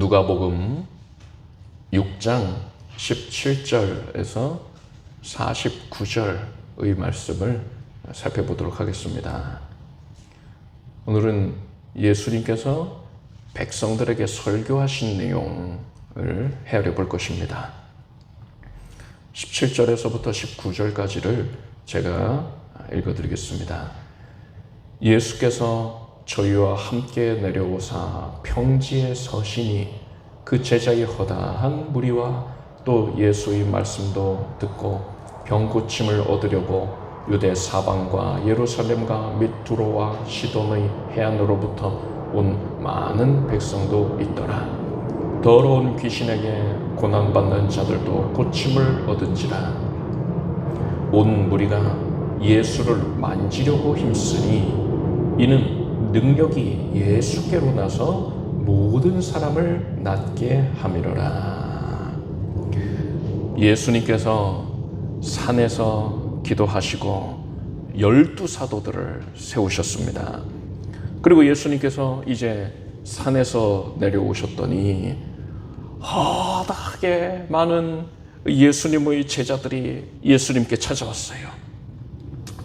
누가복음 6장 17절에서 49절의 말씀을 살펴보도록 하겠습니다. 오늘은 예수님께서 백성들에게 설교하신 내용을 헤아려 볼 것입니다. 17절에서부터 19절까지를 제가 읽어드리겠습니다. 예수께서 저희와 함께 내려오사 평지에 서시니 그 제자의 허다한 무리와 또 예수의 말씀도 듣고 병 고침을 얻으려고 유대 사방과 예루살렘과 및 두로와 시돈의 해안으로부터 온 많은 백성도 있더라. 더러운 귀신에게 고난받는 자들도 고침을 얻은지라. 온 무리가 예수를 만지려고 힘쓰니 이는 능력이 예수께로 나서 모든 사람을 낫게 함이로라. 예수님께서 산에서 기도하시고 12사도들을 세우셨습니다. 그리고 예수님께서 이제 산에서 내려오셨더니 허다하게 많은 예수님의 제자들이 예수님께 찾아왔어요.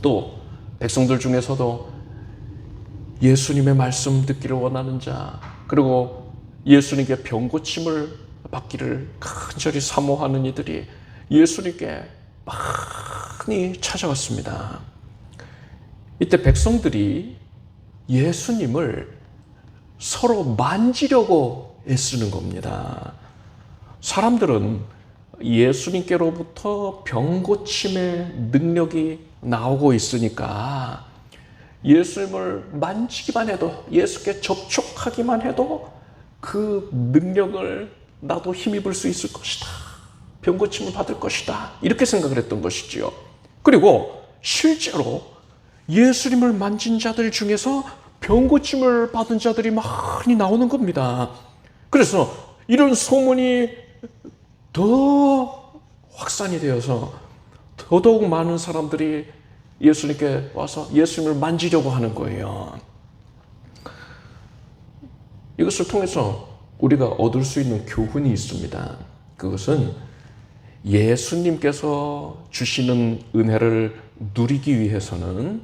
또 백성들 중에서도 예수님의 말씀 듣기를 원하는 자, 그리고 예수님께 병고침을 받기를 간절히 사모하는 이들이 예수님께 많이 찾아왔습니다. 이때 백성들이 예수님을 서로 만지려고 애쓰는 겁니다. 사람들은 예수님께로부터 병고침의 능력이 나오고 있으니까 예수님을 만지기만 해도, 예수께 접촉하기만 해도 그 능력을 나도 힘입을 수 있을 것이다. 병고침을 받을 것이다. 이렇게 생각을 했던 것이지요. 그리고 실제로 예수님을 만진 자들 중에서 병고침을 받은 자들이 많이 나오는 겁니다. 그래서 이런 소문이 더 확산이 되어서 더더욱 많은 사람들이 예수님께 와서 예수님을 만지려고 하는 거예요. 이것을 통해서 우리가 얻을 수 있는 교훈이 있습니다. 그것은 예수님께서 주시는 은혜를 누리기 위해서는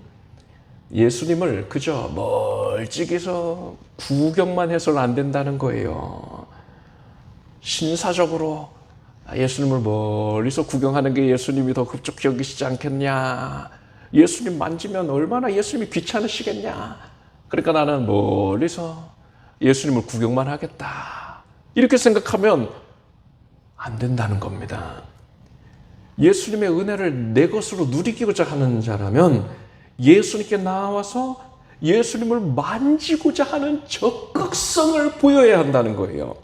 예수님을 그저 멀찍이서 구경만 해서는 안 된다는 거예요. 신사적으로 예수님을 멀리서 구경하는 게 예수님이 더 급속히 여기시지 않겠냐. 예수님 만지면 얼마나 예수님이 귀찮으시겠냐. 그러니까 나는 멀리서 예수님을 구경만 하겠다. 이렇게 생각하면 안 된다는 겁니다. 예수님의 은혜를 내 것으로 누리고자 하는 자라면 예수님께 나와서 예수님을 만지고자 하는 적극성을 보여야 한다는 거예요.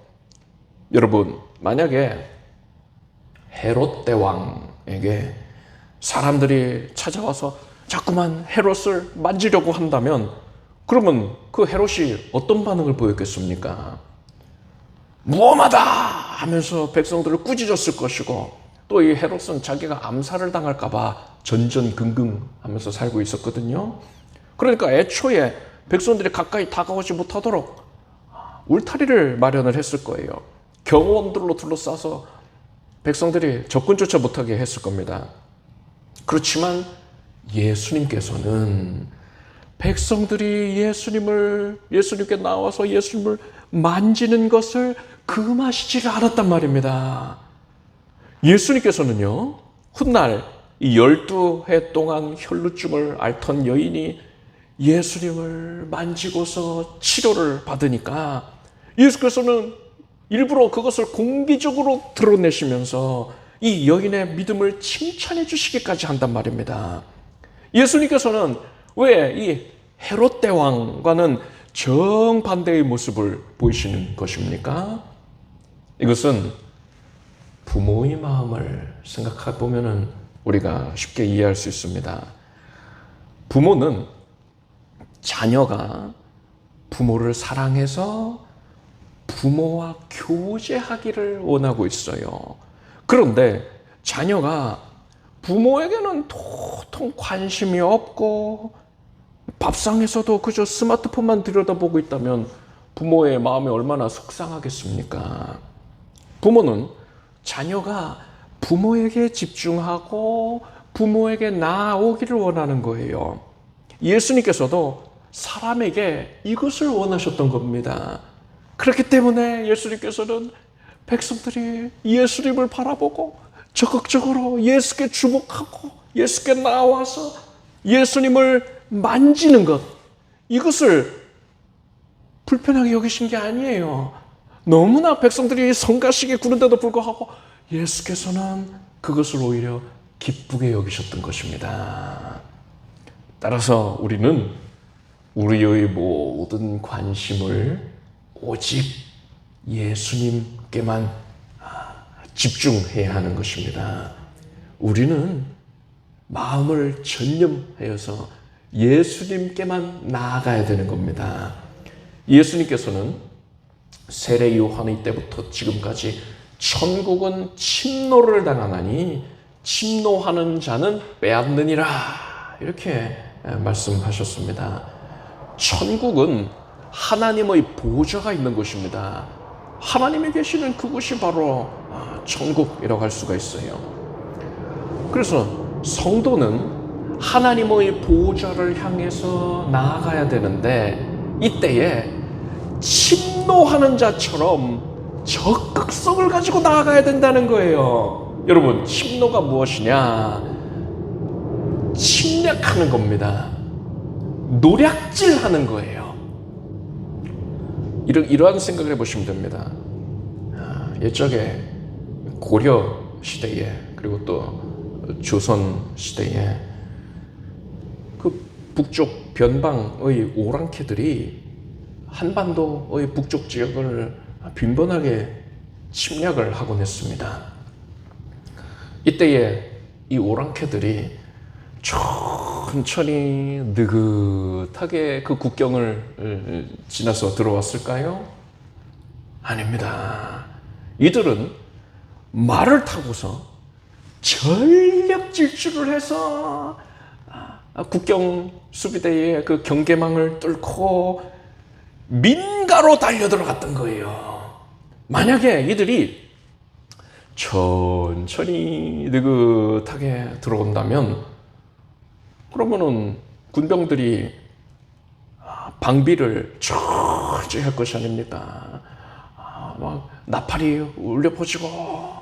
여러분, 만약에 헤롯 대왕에게 사람들이 찾아와서 자꾸만 헤롯을 만지려고 한다면 그러면 그 헤롯이 어떤 반응을 보였겠습니까? 무엄하다 하면서 백성들을 꾸짖었을 것이고, 또 이 헤롯은 자기가 암살을 당할까 봐 전전긍긍하면서 살고 있었거든요. 그러니까 애초에 백성들이 가까이 다가오지 못하도록 울타리를 마련을 했을 거예요. 경호원들로 둘러싸서 백성들이 접근조차 못하게 했을 겁니다. 그렇지만 예수님께서는 백성들이 예수님께 나와서 예수님을 만지는 것을 금하시지를 않았단 말입니다. 예수님께서는요, 훗날 이 12해 동안 혈루증을 앓던 여인이 예수님을 만지고서 치료를 받으니까 예수께서는 일부러 그것을 공개적으로 드러내시면서 이 여인의 믿음을 칭찬해 주시기까지 한단 말입니다. 예수님께서는 왜 이 헤롯 대왕과는 정반대의 모습을 보이시는 것입니까? 이것은 부모의 마음을 생각해 보면 우리가 쉽게 이해할 수 있습니다. 부모는 자녀가 부모를 사랑해서 부모와 교제하기를 원하고 있어요. 그런데 자녀가 부모에게는 도통 관심이 없고 밥상에서도 그저 스마트폰만 들여다보고 있다면 부모의 마음이 얼마나 속상하겠습니까? 부모는 자녀가 부모에게 집중하고 부모에게 나아오기를 원하는 거예요. 예수님께서도 사람에게 이것을 원하셨던 겁니다. 그렇기 때문에 예수님께서는 백성들이 예수님을 바라보고 적극적으로 예수께 주목하고 예수께 나와서 예수님을 만지는 것, 이것을 불편하게 여기신 게 아니에요. 너무나 백성들이 성가시게 구는데도 불구하고 예수께서는 그것을 오히려 기쁘게 여기셨던 것입니다. 따라서 우리는 우리의 모든 관심을 오직 예수님께만 집중해야 하는 것입니다. 우리는 마음을 전념하여서 예수님께만 나아가야 되는 겁니다. 예수님께서는 세례 요한의 때부터 지금까지 천국은 침노를 당하나니 침노하는 자는 빼앗느니라, 이렇게 말씀하셨습니다. 천국은 하나님의 보좌가 있는 곳입니다. 하나님이 계시는 그곳이 바로 천국이라고 할 수가 있어요. 그래서 성도는 하나님의 보좌를 향해서 나아가야 되는데, 이때에 침노하는 자처럼 적극성을 가지고 나아가야 된다는 거예요. 여러분, 침노가 무엇이냐? 침략하는 겁니다. 노략질하는 거예요. 이러한 생각을 해보시면 됩니다. 옛적에 고려 시대에, 그리고 또 조선 시대에 그 북쪽 변방의 오랑캐들이 한반도의 북쪽 지역을 빈번하게 침략을 하곤 했습니다. 이때에 이 오랑캐들이 천천히 느긋하게 그 국경을 지나서 들어왔을까요? 아닙니다. 이들은 말을 타고서 전력 질주를 해서 국경 수비대의 그 경계망을 뚫고 민가로 달려들어갔던 거예요. 만약에 이들이 천천히 느긋하게 들어온다면, 그러면은 군병들이 방비를 철저히 할 것이 아닙니까? 막 나팔이 울려 퍼지고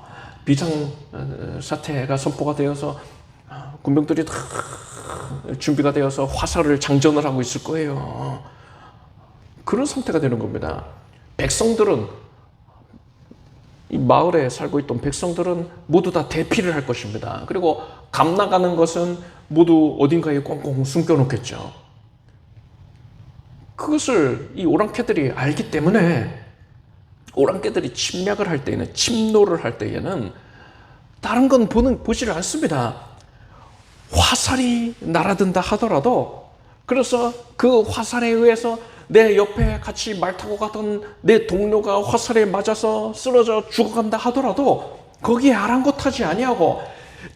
비상사태가 선포가 되어서 군병들이 다 준비가 되어서 화살을 장전을 하고 있을 거예요. 그런 상태가 되는 겁니다. 백성들은, 이 마을에 살고 있던 백성들은 모두 다 대피를 할 것입니다. 그리고 감 나가는 것은 모두 어딘가에 꽁꽁 숨겨놓겠죠. 그것을 이 오랑캐들이 알기 때문에 오랑캐들이 침략을 할 때에는, 침노를 할 때에는 다른 건 보지를 않습니다. 화살이 날아든다 하더라도, 그래서 그 화살에 의해서 내 옆에 같이 말 타고 가던 내 동료가 화살에 맞아서 쓰러져 죽어간다 하더라도 거기에 아랑곳하지 아니하고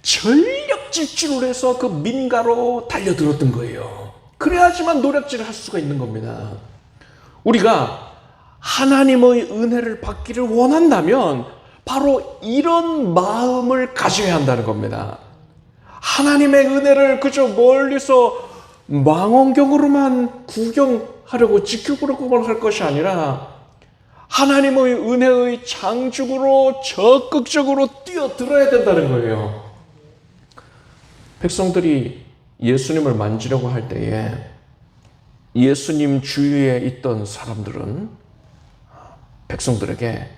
전력 질주를 해서 그 민가로 달려들었던 거예요. 그래야지만 노략질을 할 수가 있는 겁니다. 우리가 하나님의 은혜를 받기를 원한다면 바로 이런 마음을 가져야 한다는 겁니다. 하나님의 은혜를 그저 멀리서 망원경으로만 구경하려고 지켜보려고만 할 것이 아니라 하나님의 은혜의 장중으로 적극적으로 뛰어들어야 된다는 거예요. 백성들이 예수님을 만지려고 할 때에 예수님 주위에 있던 사람들은 백성들에게,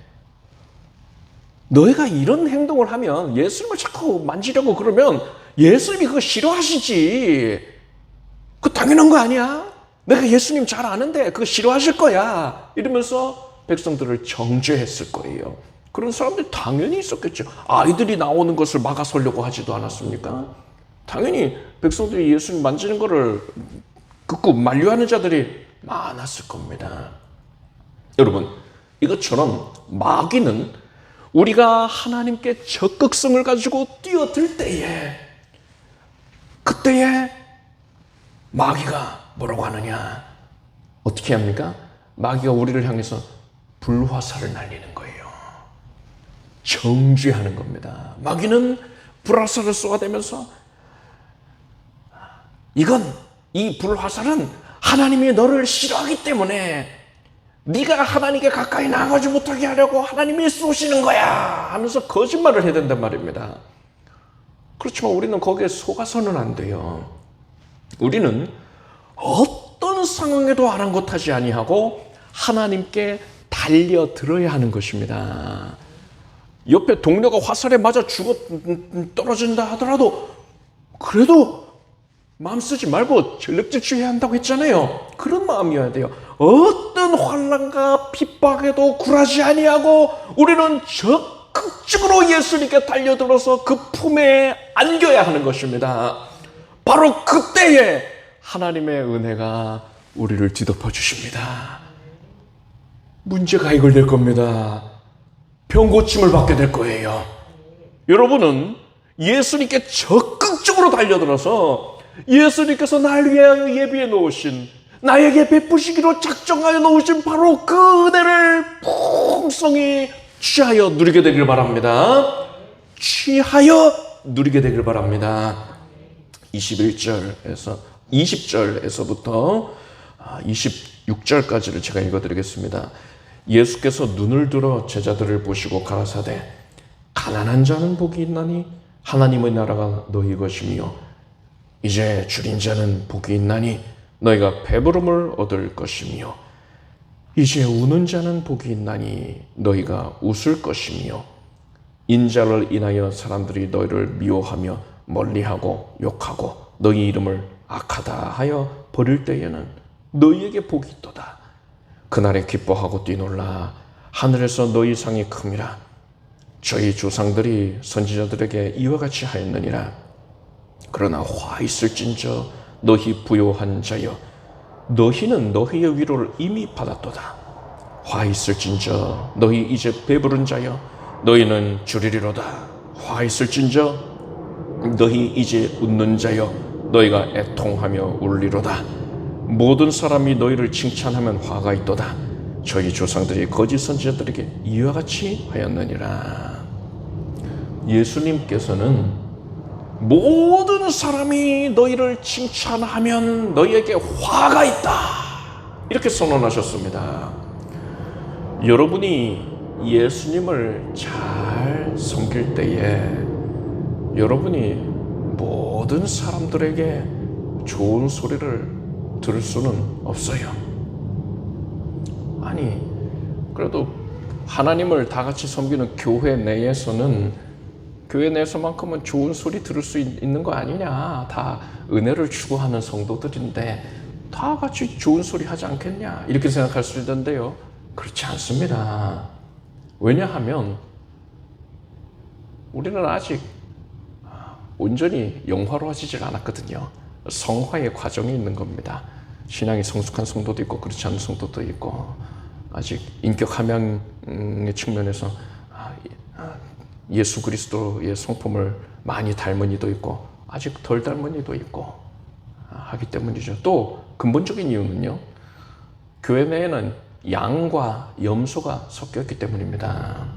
너희가 이런 행동을 하면, 예수님을 자꾸 만지려고 그러면 예수님이 그거 싫어하시지. 그거 당연한 거 아니야? 내가 예수님 잘 아는데 그거 싫어하실 거야. 이러면서 백성들을 정죄했을 거예요. 그런 사람들이 당연히 있었겠죠. 아이들이 나오는 것을 막아서려고 하지도 않았습니까? 당연히 백성들이 예수님 만지는 거를 극구 만류하는 자들이 많았을 겁니다. 여러분, 이것처럼 마귀는 우리가 하나님께 적극성을 가지고 뛰어들 때에, 그때에 마귀가 뭐라고 하느냐? 어떻게 합니까? 마귀가 우리를 향해서 불화살을 날리는 거예요. 정죄하는 겁니다. 마귀는 불화살을 쏘아대면서 이 불화살은 하나님이 너를 싫어하기 때문에 네가 하나님께 가까이 나가지 못하게 하려고 하나님이 쏘시는 거야 하면서 거짓말을 해야 된단 말입니다. 그렇지만 우리는 거기에 속아서는 안 돼요. 우리는 어떤 상황에도 아랑곳하지 아니하고 하나님께 달려들어야 하는 것입니다. 옆에 동료가 화살에 맞아 죽어 떨어진다 하더라도 그래도 마음 쓰지 말고 전력질주해야 한다고 했잖아요. 그런 마음이어야 돼요. 어떤 환난과 핍박에도 굴하지 아니하고 우리는 적극적으로 예수님께 달려들어서 그 품에 안겨야 하는 것입니다. 바로 그때에 하나님의 은혜가 우리를 뒤덮어 주십니다. 문제가 해결될 겁니다. 병 고침을 받게 될 거예요. 여러분은 예수님께 적극적으로 달려들어서 예수님께서 날 위하여 예비해 놓으신, 나에게 베푸시기로 작정하여 놓으신 바로 그 은혜를 풍성히 취하여 누리게 되길 바랍니다. 취하여 누리게 되길 바랍니다. 20절에서부터 26절까지를 제가 읽어드리겠습니다. 예수께서 눈을 들어 제자들을 보시고 가라사대 가난한 자는 복이 있나니 하나님의 나라가 너희 것이며 이제 줄인 자는 복이 있나니 너희가 배부름을 얻을 것이며 이제 우는 자는 복이 있나니 너희가 웃을 것이며 인자를 인하여 사람들이 너희를 미워하며 멀리하고 욕하고 너희 이름을 악하다 하여 버릴 때에는 너희에게 복이 있도다. 그날에 기뻐하고 뛰놀라 하늘에서 너희 상이 큼이라. 저희 조상들이 선지자들에게 이와 같이 하였느니라. 그러나 화 있을진저 너희 부요한 자여 너희는 너희의 위로를 이미 받았도다. 화 있을진저 너희 이제 배부른 자여 너희는 주리리로다. 화 있을진저 너희 이제 웃는 자여 너희가 애통하며 울리로다. 모든 사람이 너희를 칭찬하면 화가 있도다. 저희 조상들이 거짓 선지자들에게 이와 같이 하였느니라. 예수님께서는 모든 사람이 너희를 칭찬하면 너희에게 화가 있다 이렇게 선언하셨습니다. 여러분이 예수님을 잘 섬길 때에 여러분이 모든 사람들에게 좋은 소리를 들을 수는 없어요. 아니 그래도 하나님을 다 같이 섬기는 교회 내에서는 교회 내에서만큼은 좋은 소리 들을 수 있는 거 아니냐. 다 은혜를 추구하는 성도들인데 다 같이 좋은 소리 하지 않겠냐 이렇게 생각할 수 있는데요. 그렇지 않습니다. 왜냐하면 우리는 아직 온전히 영화로워지질 않았거든요. 성화의 과정이 있는 겁니다. 신앙이 성숙한 성도도 있고 그렇지 않은 성도도 있고 아직 인격 함양의 측면에서 예수 그리스도의 성품을 많이 닮은 이도 있고 아직 덜 닮은 이도 있고 하기 때문이죠. 또 근본적인 이유는요. 교회 내에는 양과 염소가 섞여 있기 때문입니다.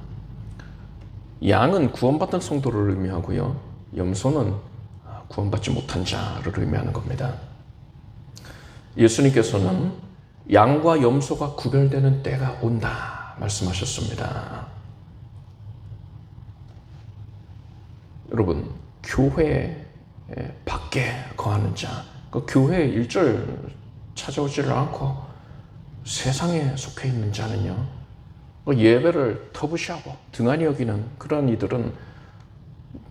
양은 구원받은 성도를 의미하고요. 염소는 구원받지 못한 자를 의미하는 겁니다. 예수님께서는 양과 염소가 구별되는 때가 온다 말씀하셨습니다. 여러분, 교회 밖에 거하는 자, 그 교회 일절 찾아오지를 않고 세상에 속해 있는 자는요, 예배를 터부시하고 등한히 여기는 그런 이들은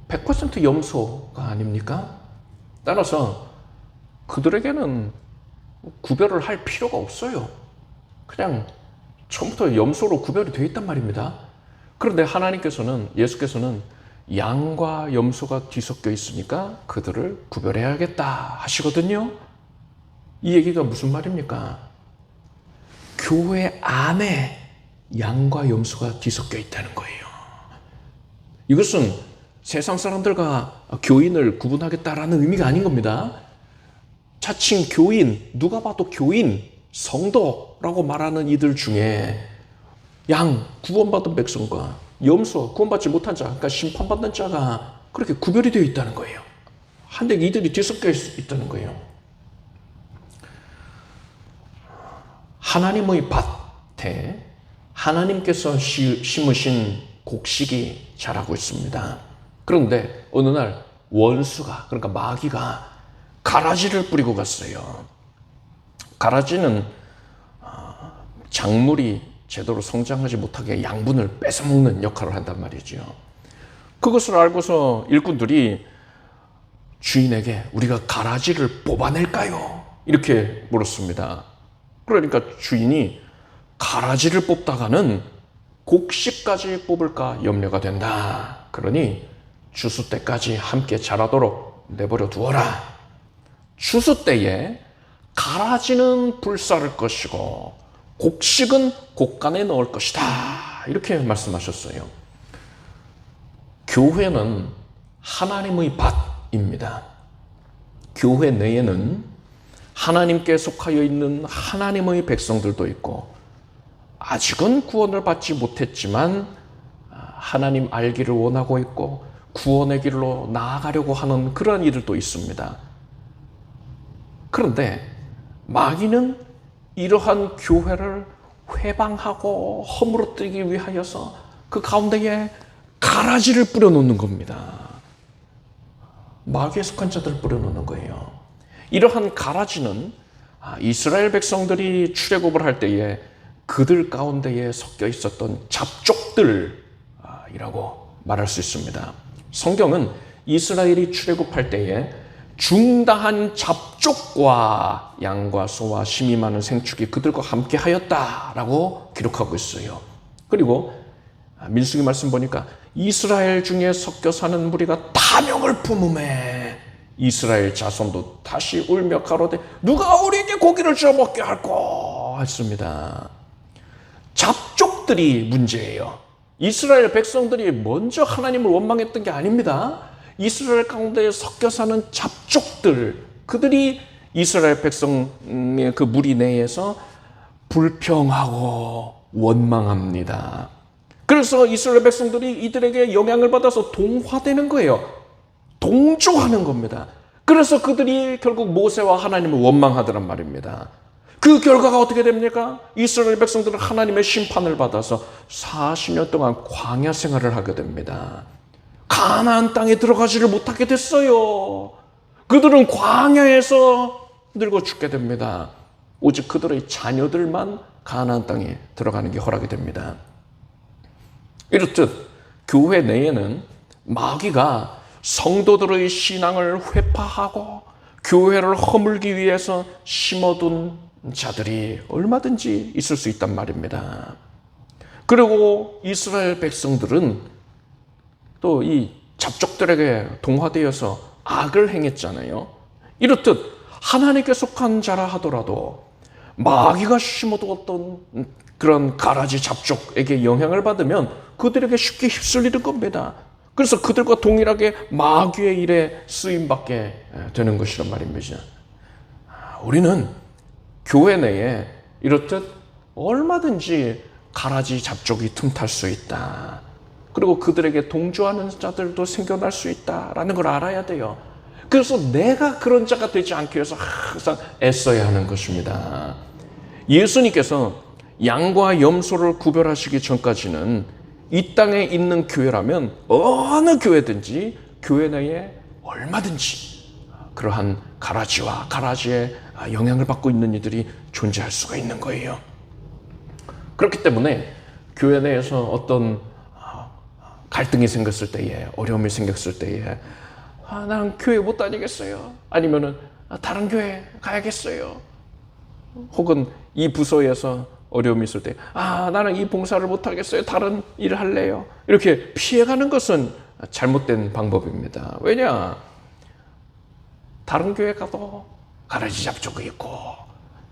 100% 염소가 아닙니까? 따라서 그들에게는 구별을 할 필요가 없어요. 그냥 처음부터 염소로 구별이 되어 있단 말입니다. 그런데 하나님께서는, 예수께서는 양과 염소가 뒤섞여 있으니까 그들을 구별해야겠다 하시거든요. 이 얘기가 무슨 말입니까? 교회 안에 양과 염소가 뒤섞여 있다는 거예요. 이것은 세상 사람들과 교인을 구분하겠다라는 의미가 아닌 겁니다. 자칭 교인, 누가 봐도 교인, 성도라고 말하는 이들 중에 양, 구원받은 백성과 염소, 구원받지 못한 자, 그러니까 심판받는 자가 그렇게 구별이 되어 있다는 거예요. 한데 이들이 뒤섞여 있다는 거예요. 하나님의 밭에 하나님께서 심으신 곡식이 자라고 있습니다. 그런데 어느 날 원수가, 그러니까 마귀가 가라지를 뿌리고 갔어요. 가라지는 작물이 제대로 성장하지 못하게 양분을 뺏어먹는 역할을 한단 말이죠. 그것을 알고서 일꾼들이 주인에게 우리가 가라지를 뽑아낼까요? 이렇게 물었습니다. 그러니까 주인이 가라지를 뽑다가는 곡식까지 뽑을까 염려가 된다. 그러니 추수 때까지 함께 자라도록 내버려 두어라. 추수 때에 가라지는 불사를 것이고 곡식은 곡간에 넣을 것이다. 이렇게 말씀하셨어요. 교회는 하나님의 밭입니다. 교회 내에는 하나님께 속하여 있는 하나님의 백성들도 있고 아직은 구원을 받지 못했지만 하나님 알기를 원하고 있고 구원의 길로 나아가려고 하는 그런 이들도 있습니다. 그런데 마귀는 이러한 교회를 회방하고 허물어뜨리기 위하여서 그 가운데에 가라지를 뿌려놓는 겁니다. 마귀에 속한 자들을 뿌려놓는 거예요. 이러한 가라지는 이스라엘 백성들이 출애굽을 할 때에 그들 가운데에 섞여 있었던 잡족들이라고 말할 수 있습니다. 성경은 이스라엘이 출애굽할 때에 중다한 잡족과 양과 소와 심이 많은 생축이 그들과 함께 하였다라고 기록하고 있어요. 그리고 민수기 말씀 보니까 이스라엘 중에 섞여 사는 무리가 탐욕을 품음에 이스라엘 자손도 다시 울며 가로되 누가 우리에게 고기를 주어 먹게 할꼬 했습니다. 잡족들이 문제예요. 이스라엘 백성들이 먼저 하나님을 원망했던 게 아닙니다. 이스라엘 가운데 섞여 사는 잡족들, 그들이 이스라엘 백성의 그 무리 내에서 불평하고 원망합니다. 그래서 이스라엘 백성들이 이들에게 영향을 받아서 동화되는 거예요. 동조하는 겁니다. 그래서 그들이 결국 모세와 하나님을 원망하더란 말입니다. 그 결과가 어떻게 됩니까? 이스라엘 백성들은 하나님의 심판을 받아서 40년 동안 광야 생활을 하게 됩니다. 가나안 땅에 들어가지를 못하게 됐어요. 그들은 광야에서 늙어 죽게 됩니다. 오직 그들의 자녀들만 가나안 땅에 들어가는 게 허락이 됩니다. 이렇듯 교회 내에는 마귀가 성도들의 신앙을 회파하고 교회를 허물기 위해서 심어둔 자들이 얼마든지 있을 수 있단 말입니다. 그리고 이스라엘 백성들은 또 이 잡족들에게 동화되어서 악을 행했잖아요. 이렇듯 하나님께 속한 자라 하더라도 마귀가 심어두었던 그런 가라지 잡족에게 영향을 받으면 그들에게 쉽게 휩쓸리는 겁니다. 그래서 그들과 동일하게 마귀의 일에 쓰임받게 되는 것이란 말입니다. 우리는 교회 내에 이렇듯 얼마든지 가라지 잡족이 틈탈 수 있다. 그리고 그들에게 동조하는 자들도 생겨날 수 있다라는 걸 알아야 돼요. 그래서 내가 그런 자가 되지 않기 위해서 항상 애써야 하는 것입니다. 예수님께서 양과 염소를 구별하시기 전까지는 이 땅에 있는 교회라면 어느 교회든지 교회 내에 얼마든지 그러한 가라지와 가라지의 영향을 받고 있는 이들이 존재할 수가 있는 거예요. 그렇기 때문에 교회 내에서 어떤 갈등이 생겼을 때에, 어려움이 생겼을 때에 나는 교회 못 다니겠어요. 아니면은 다른 교회 가야겠어요. 혹은 이 부서에서 어려움이 있을 때 나는 이 봉사를 못 하겠어요. 다른 일을 할래요. 이렇게 피해가는 것은 잘못된 방법입니다. 왜냐? 다른 교회 가도 가라지 잡족이 있고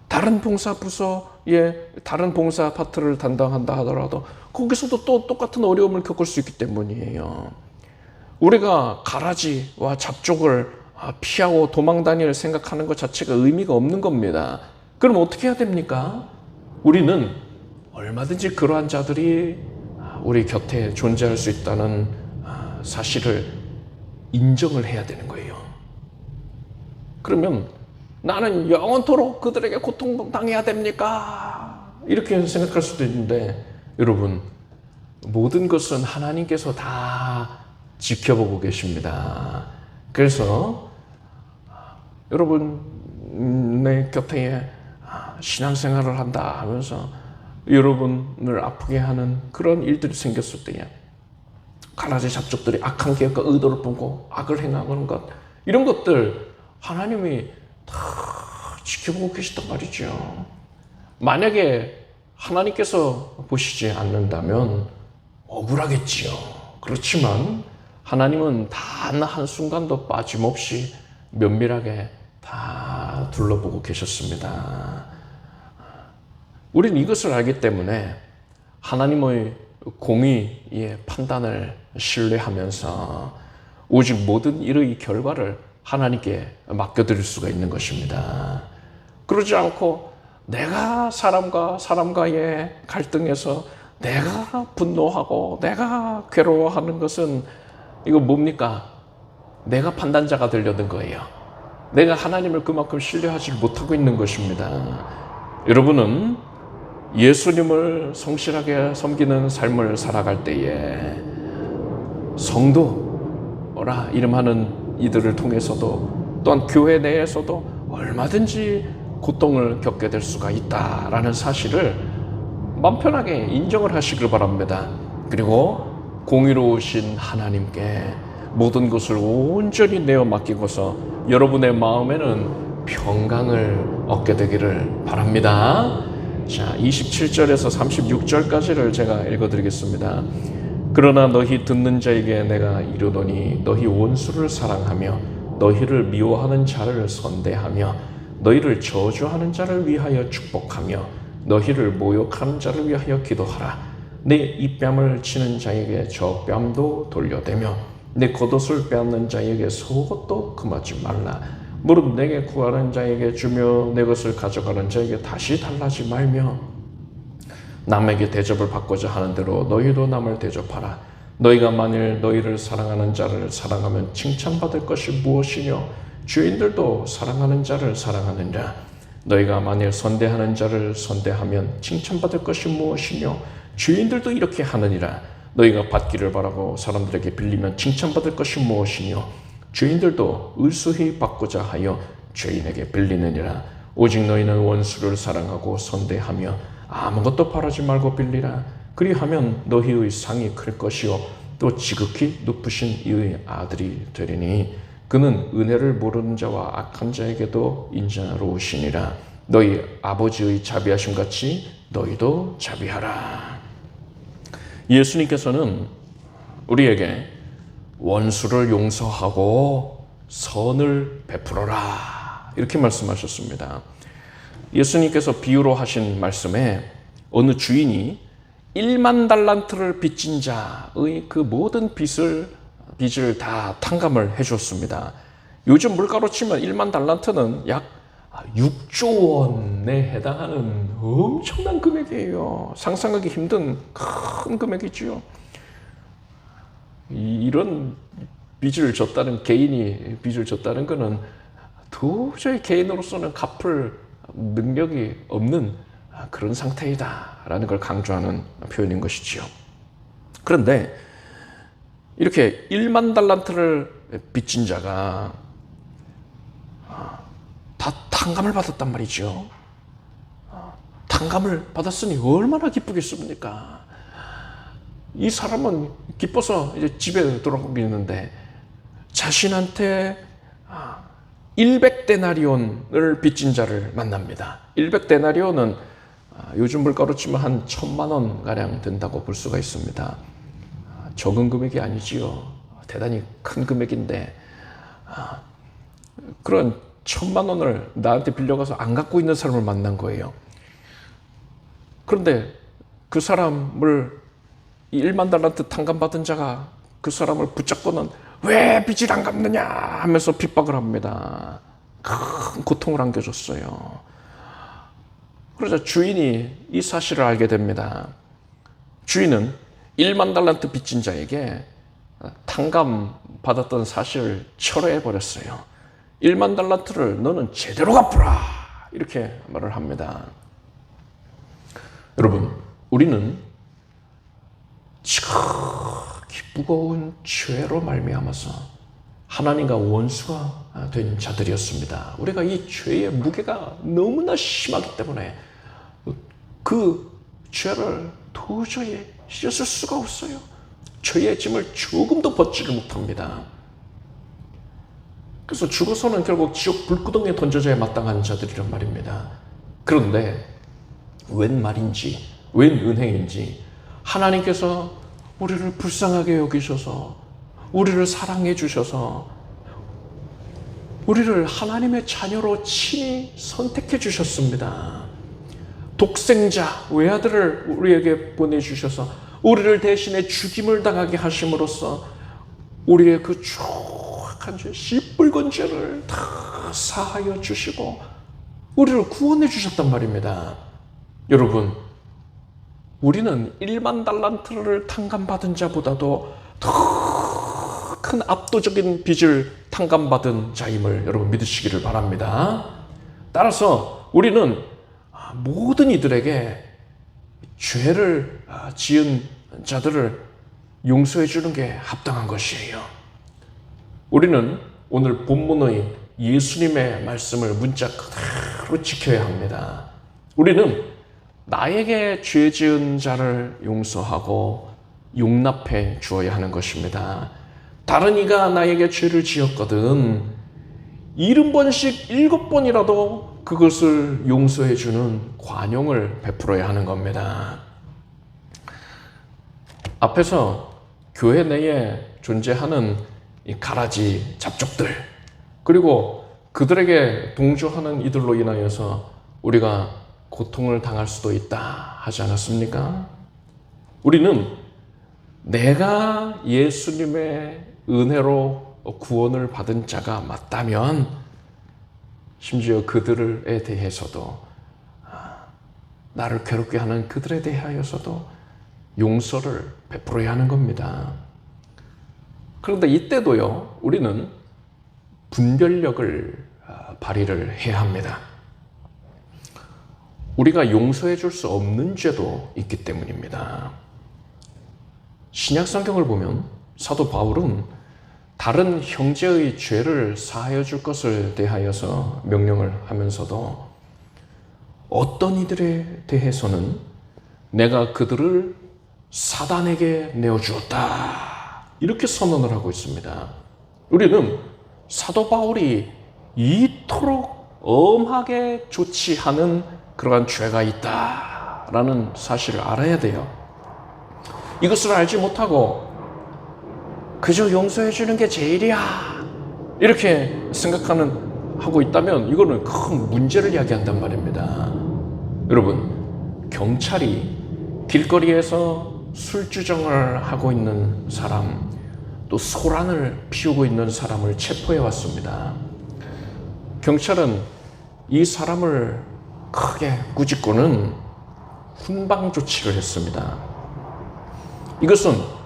다른 봉사 부서에 다른 봉사 파트를 담당한다 하더라도 거기서도 또 똑같은 어려움을 겪을 수 있기 때문이에요. 우리가 가라지와 잡족을 피하고 도망 다닐 생각하는 것 자체가 의미가 없는 겁니다. 그럼 어떻게 해야 됩니까? 우리는 얼마든지 그러한 자들이 우리 곁에 존재할 수 있다는 사실을 인정을 해야 되는 거예요. 그러면 나는 영원토록 그들에게 고통당해야 됩니까? 이렇게 생각할 수도 있는데, 여러분, 모든 것은 하나님께서 다 지켜보고 계십니다. 그래서 여러분 내 곁에 신앙생활을 한다 하면서 여러분을 아프게 하는 그런 일들이 생겼을 때에 가라지 잡족들이 악한 계획과 의도를 품고 악을 행하는 것, 이런 것들 하나님이 다 지켜보고 계시단 말이죠. 만약에 하나님께서 보시지 않는다면 억울하겠지요. 그렇지만 하나님은 단 한순간도 빠짐없이 면밀하게 다 둘러보고 계셨습니다. 우리는 이것을 알기 때문에 하나님의 공의의 판단을 신뢰하면서 오직 모든 일의 결과를 하나님께 맡겨드릴 수가 있는 것입니다. 그러지 않고 내가 사람과의 갈등에서 내가 분노하고 내가 괴로워하는 것은 이거 뭡니까? 내가 판단자가 되려는 거예요. 내가 하나님을 그만큼 신뢰하지 못하고 있는 것입니다. 여러분은 예수님을 성실하게 섬기는 삶을 살아갈 때에 성도라 이름하는 이들을 통해서도 또한 교회 내에서도 얼마든지 고통을 겪게 될 수가 있다라는 사실을 마음 편하게 인정을 하시길 바랍니다. 그리고 공의로우신 하나님께 모든 것을 온전히 내어 맡기고서 여러분의 마음에는 평강을 얻게 되기를 바랍니다. 자, 27절에서 36절까지를 제가 읽어드리겠습니다. 그러나 너희 듣는 자에게 내가 이르노니 너희 원수를 사랑하며 너희를 미워하는 자를 선대하며 너희를 저주하는 자를 위하여 축복하며 너희를 모욕하는 자를 위하여 기도하라. 내 입뺨을 치는 자에게 저 뺨도 돌려대며 내 겉옷을 빼앗는 자에게 속옷도 금하지 말라. 무릇 내게 구하는 자에게 주며 내 것을 가져가는 자에게 다시 달라지 말며 남에게 대접을 받고자 하는 대로 너희도 남을 대접하라. 너희가 만일 너희를 사랑하는 자를 사랑하면 칭찬받을 것이 무엇이뇨? 주인들도 사랑하는 자를 사랑하느니라. 너희가 만일 선대하는 자를 선대하면 칭찬받을 것이 무엇이뇨? 주인들도 이렇게 하느니라. 너희가 받기를 바라고 사람들에게 빌리면 칭찬받을 것이 무엇이뇨? 주인들도 을수히 받고자 하여 죄인에게 빌리느니라. 오직 너희는 원수를 사랑하고 선대하며 아무것도 바라지 말고 빌리라. 그리하면 너희의 상이 클 것이요 또 지극히 높으신 이의 아들이 되리니 그는 은혜를 모르는 자와 악한 자에게도 인자로우시니라. 너희 아버지의 자비하심 같이 너희도 자비하라. 예수님께서는 우리에게 원수를 용서하고 선을 베풀어라 이렇게 말씀하셨습니다. 예수님께서 비유로 하신 말씀에 어느 주인이 1만 달란트를 빚진 자의 그 모든 빚을 다 탕감을 해줬습니다. 요즘 물가로 치면 1만 달란트는 약 6조 원에 해당하는 엄청난 금액이에요. 상상하기 힘든 큰 금액이지요. 이런 빚을 졌다는 개인이 빚을 졌다는 것은 도저히 개인으로서는 갚을 능력이 없는 그런 상태이다라는 걸 강조하는 표현인 것이지요. 그런데 이렇게 1만 달란트를 빚진 자가 다 탕감을 받았단 말이죠. 탕감을 받았으니 얼마나 기쁘겠습니까? 이 사람은 기뻐서 이제 집에 돌아오겠는데 자신한테 100데나리온을 빚진 자를 만납니다. 100데나리온은 요즘 물가로 치면 한 1,000만 원 가량 된다고 볼 수가 있습니다. 적은 금액이 아니지요. 대단히 큰 금액인데 그런 1,000만 원을 나한테 빌려가서 안 갖고 있는 사람을 만난 거예요. 그런데 그 사람을 1만 달란트 탕감받은 자가 그 사람을 붙잡고는 왜 빚을 안 갚느냐 하면서 핍박을 합니다. 큰 고통을 안겨줬어요. 그러자 주인이 이 사실을 알게 됩니다. 주인은 1만 달란트 빚진 자에게 탕감 받았던 사실을 철회해 버렸어요. 1만 달란트를 너는 제대로 갚으라, 이렇게 말을 합니다. 여러분, 우리는 지극히 무거운 죄로 말미암아서 하나님과 원수가 된 자들이었습니다. 우리가 이 죄의 무게가 너무나 심하기 때문에 그 죄를 도저히 씻을 수가 없어요. 죄의 짐을 조금도 벗지를 못합니다. 그래서 죽어서는 결국 지옥 불구덩이에 던져져야 마땅한 자들이란 말입니다. 그런데 웬 말인지, 웬 은혜인지 하나님께서 우리를 불쌍하게 여기셔서, 우리를 사랑해 주셔서 우리를 하나님의 자녀로 친히 선택해 주셨습니다. 독생자 외아들을 우리에게 보내주셔서 우리를 대신에 죽임을 당하게 하심으로써 우리의 그 추악한 죄, 시뻘건 죄를 다 사하여 주시고 우리를 구원해 주셨단 말입니다. 여러분, 우리는 1만 달란트를 탕감받은 자보다도 더 큰 압도적인 빚을 탕감받은 자임을 여러분 믿으시기를 바랍니다. 따라서 우리는 모든 이들에게 죄를 지은 자들을 용서해 주는 게 합당한 것이에요. 우리는 오늘 본문의 예수님의 말씀을 문자 그대로 지켜야 합니다. 우리는 나에게 죄 지은 자를 용서하고 용납해 주어야 하는 것입니다. 다른 이가 나에게 죄를 지었거든 70번씩 7번이라도 그것을 용서해 주는 관용을 베풀어야 하는 겁니다. 앞에서 교회 내에 존재하는 이 가라지 잡족들, 그리고 그들에게 동조하는 이들로 인하여서 우리가 고통을 당할 수도 있다 하지 않았습니까? 우리는 내가 예수님의 은혜로 구원을 받은 자가 맞다면 심지어 그들에 대해서도, 나를 괴롭게 하는 그들에 대하여서도 용서를 베풀어야 하는 겁니다. 그런데 이때도요, 우리는 분별력을 발휘를 해야 합니다. 우리가 용서해 줄 수 없는 죄도 있기 때문입니다. 신약 성경을 보면 사도 바울은 다른 형제의 죄를 사하여 줄 것을 대하여서 명령을 하면서도 어떤 이들에 대해서는 내가 그들을 사단에게 내어주었다, 이렇게 선언을 하고 있습니다. 우리는 사도 바울이 이토록 엄하게 조치하는 그러한 죄가 있다라는 사실을 알아야 돼요. 이것을 알지 못하고 그저 용서해 주는 게 제일이야 이렇게 하고 있다면 이거는 큰 문제를 야기한단 말입니다. 여러분, 경찰이 길거리에서 술주정을 하고 있는 사람, 또 소란을 피우고 있는 사람을 체포해 왔습니다. 경찰은 이 사람을 크게 꾸짖고는 훈방 조치를 했습니다. 이것은,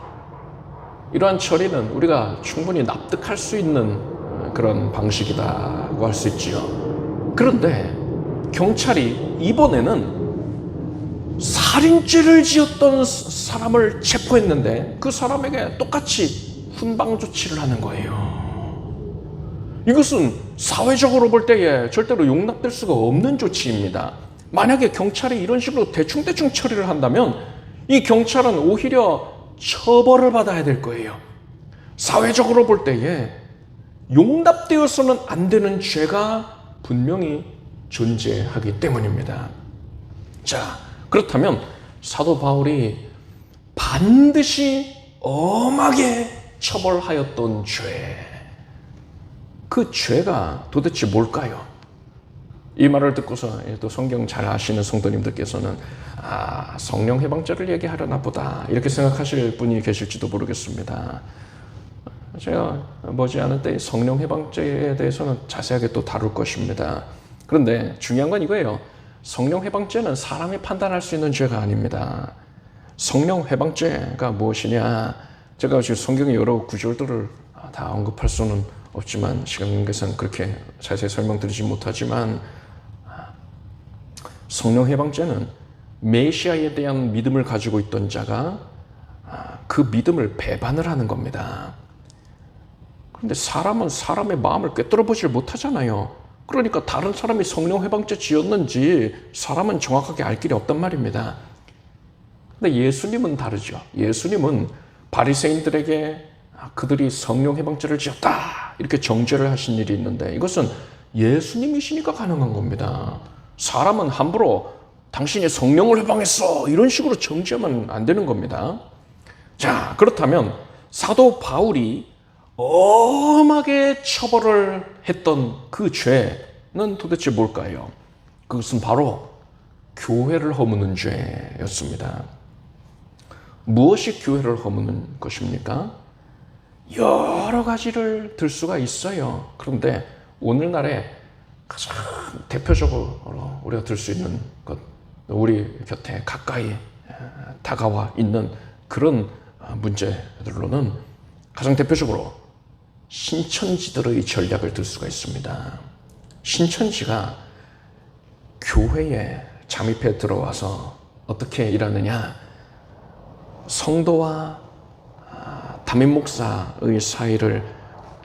이러한 처리는 우리가 충분히 납득할 수 있는 그런 방식이라고 할 수 있지요. 그런데 경찰이 이번에는 살인죄를 지었던 사람을 체포했는데 그 사람에게 똑같이 훈방 조치를 하는 거예요. 이것은 사회적으로 볼 때에 절대로 용납될 수가 없는 조치입니다. 만약에 경찰이 이런 식으로 대충 처리를 한다면 이 경찰은 오히려 처벌을 받아야 될 거예요. 사회적으로 볼 때에 용납되어서는 안 되는 죄가 분명히 존재하기 때문입니다. 자, 그렇다면 사도 바울이 반드시 엄하게 처벌하였던 죄, 그 죄가 도대체 뭘까요? 이 말을 듣고서 또 성경 잘 아시는 성도님들께서는 성령 해방죄를 얘기하려나 보다 이렇게 생각하실 분이 계실지도 모르겠습니다. 제가 머지않은 때 성령 해방죄에 대해서는 자세하게 또 다룰 것입니다. 그런데 중요한 건 이거예요. 성령 회방죄는 사람이 판단할 수 있는 죄가 아닙니다. 성령 회방죄가 무엇이냐? 제가 지금 성경의 여러 구절들을 다 언급할 수는 없지만 시간 관계상 그렇게 자세히 설명드리지 못하지만 성령 회방죄는 메시아에 대한 믿음을 가지고 있던 자가 그 믿음을 배반을 하는 겁니다. 그런데 사람은 사람의 마음을 꿰뚫어 보질 못하잖아요. 그러니까 다른 사람이 성령 회방죄 지었는지 사람은 정확하게 알 길이 없단 말입니다. 근데 예수님은 다르죠. 예수님은 바리새인들에게 그들이 성령 회방죄를 지었다 이렇게 정죄를 하신 일이 있는데 이것은 예수님이시니까 가능한 겁니다. 사람은 함부로 당신이 성령을 회방했어 이런 식으로 정죄하면 안 되는 겁니다. 자, 그렇다면 사도 바울이 엄하게 처벌을 했던 그 죄는 도대체 뭘까요? 그것은 바로 교회를 허무는 죄였습니다. 무엇이 교회를 허무는 것입니까? 여러 가지를 들 수가 있어요. 그런데 오늘날에 가장 대표적으로 우리가 들 수 있는 것, 우리 곁에 가까이 다가와 있는 그런 문제들로는 가장 대표적으로 신천지들의 전략을 들 수가 있습니다. 신천지가 교회에 잠입해 들어와서 어떻게 일하느냐? 성도와 담임 목사의 사이를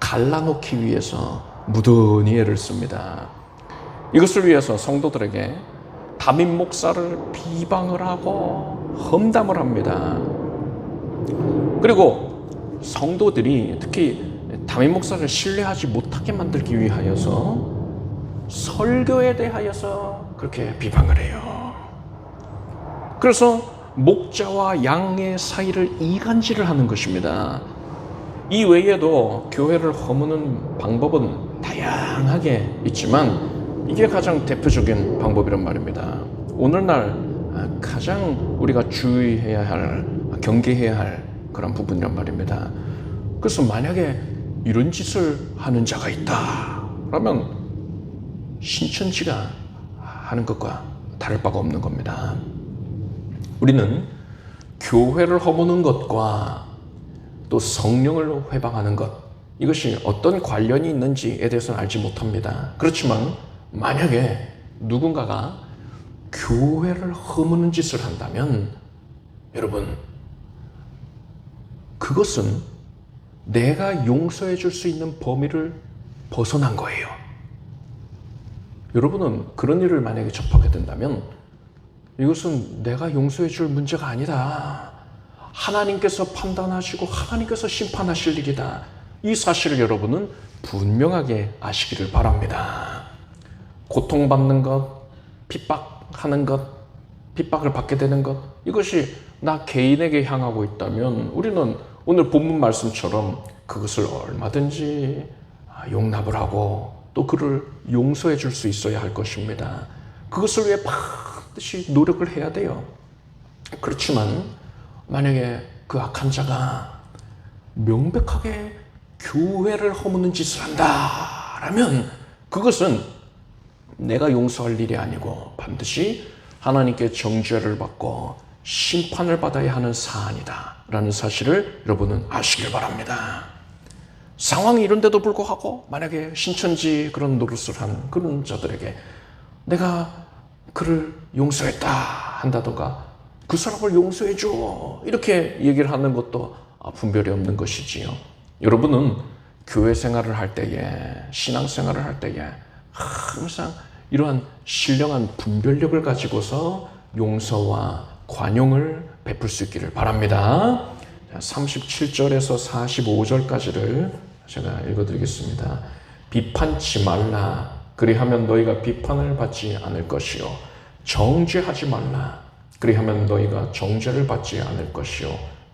갈라놓기 위해서 무던히 애를 씁니다. 이것을 위해서 성도들에게 담임 목사를 비방을 하고 험담을 합니다. 그리고 성도들이 특히 담임 목사를 신뢰하지 못하게 만들기 위하여서 설교에 대하여서 그렇게 비방을 해요. 그래서 목자와 양의 사이를 이간질을 하는 것입니다. 이 외에도 교회를 허무는 방법은 다양하게 있지만 이게 가장 대표적인 방법이란 말입니다. 오늘날 가장 우리가 주의해야 할, 경계해야 할 그런 부분이란 말입니다. 그래서 만약에 이런 짓을 하는 자가 있다 그러면 신천지가 하는 것과 다를 바가 없는 겁니다. 우리는 교회를 허무는 것과 또 성령을 회방하는 것, 이것이 어떤 관련이 있는지에 대해서는 알지 못합니다. 그렇지만 만약에 누군가가 교회를 허무는 짓을 한다면 여러분, 그것은 내가 용서해 줄 수 있는 범위를 벗어난 거예요. 여러분은 그런 일을 만약에 접하게 된다면 이것은 내가 용서해 줄 문제가 아니다. 하나님께서 판단하시고 하나님께서 심판하실 일이다. 이 사실을 여러분은 분명하게 아시기를 바랍니다. 고통받는 것, 핍박하는 것, 핍박을 받게 되는 것, 이것이 나 개인에게 향하고 있다면 우리는 오늘 본문 말씀처럼 그것을 얼마든지 용납을 하고 또 그를 용서해 줄 수 있어야 할 것입니다. 그것을 위해 반드시 노력을 해야 돼요. 그렇지만 만약에 그 악한 자가 명백하게 교회를 허무는 짓을 한다라면 그것은 내가 용서할 일이 아니고 반드시 하나님께 정죄를 받고 심판을 받아야 하는 사안이다 라는 사실을 여러분은 아시길 바랍니다. 상황이 이런데도 불구하고 만약에 신천지 그런 노릇을 하는 그런 자들에게 내가 그를 용서했다 한다던가 그 사람을 용서해줘 이렇게 얘기를 하는 것도 분별이 없는 것이지요. 여러분은 교회 생활을 할 때에, 신앙생활을 할 때에 항상 이러한 신령한 분별력을 가지고서 용서와 관용을 베풀 수 있기를 바랍니다. 37절에서 45절까지를 제가 읽어드리겠습니다. 비판치 말라. 그리하면 너희가 비판을 받지 않을 것이요. 정죄하지 말라. 그리하면 너희가 정죄를 받지 않을 것이요.